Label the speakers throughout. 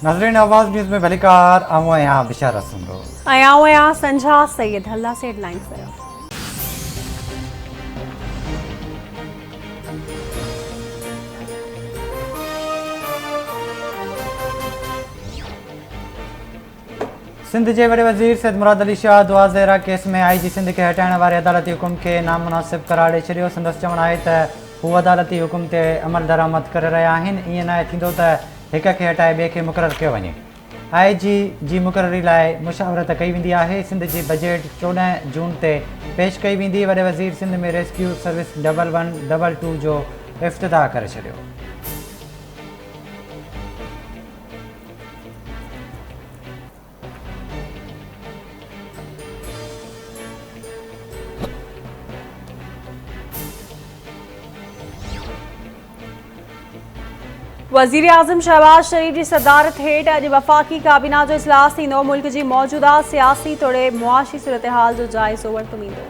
Speaker 1: नाज़रीन आवाज़ न्यूज़ में भलीकार आऊं यहाँ बिशारत सुनो
Speaker 2: आया संझा सैयद हल्ला से हेडलाइंस कयो।
Speaker 1: सिंध के वडे वज़ीर सैयद मुराद अली शाह दुआ ज़हरा केस में IG सिंध के हटाइण वारे अदालती हुकुम के नामुनासिब करार ॾेई छॾियो। संदसि चवणु आहे त हू अदालती हुकुम ते अमल दरामद करे रहिया आहिनि। ईअं न थींदो त हिक खे हटाए ॿिए खे मुक़ररु कयो वञे। IG जी मुक़ररी लाइ मुशावरत कई वेंदी आहे। सिंध जी बजट 14 जून ते पेश कई वेंदी। वॾे वज़ीर सिंध में रेस्क्यू सर्विस 1122 जो इफ़्तिताह करे छॾियो।
Speaker 2: वज़ीर आज़म शहबाज शरीफ की सदारत हेठ अॼु वफ़ाक़ी काबीना जो इजलास थींदो। मुल्क की मौजूदा सियासी तोड़े मुआशी सूरत हाल जो जाइज़ो वरितो वेंदो।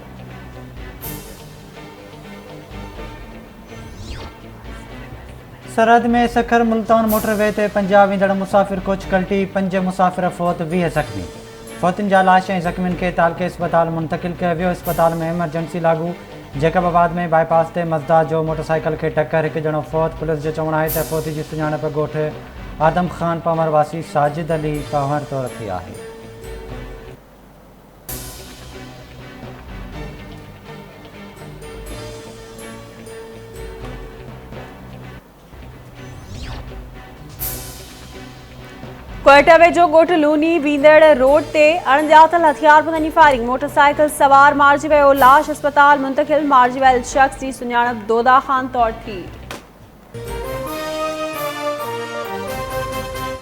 Speaker 1: सरहद में सखर मुल्तान मोटरवे ते पंजाब वेंदड़ मुसाफ़िर कोच कल्टी 5 मुसाफ़िर फ़ौत 20 ज़ख़्मी। फ़ौतुनि जा लाश ऐं ज़ख़्मियुनि खे तालके अस्पताल मुंतक़िल कयो वियो। अस्पताल में एमरजेंसी लागू। जैकबाबाद में बाईपास ते मज़दा जो मोटरसाइकिल खे टक्कर, हिकु ॼणो फ़ौत। पुलिस जो चवणु आहे त फ़ौती जी सुञाणप ॻोठ आदम ख़ान पामर वासी साजिद अली पामर तौर थी आहे।
Speaker 2: कोयटा वेझो ॻोठ लूनी बींदड़ रोड ते अणॼातल हथियारबंदनि जी फायरिंग। मोटरसाइकिल सवार मारिजी वियो। लाश अस्पताल मुंतक़िल। मारिजी वियल शख़्स जी सुञाणप दोदा ख़ान तौर थी।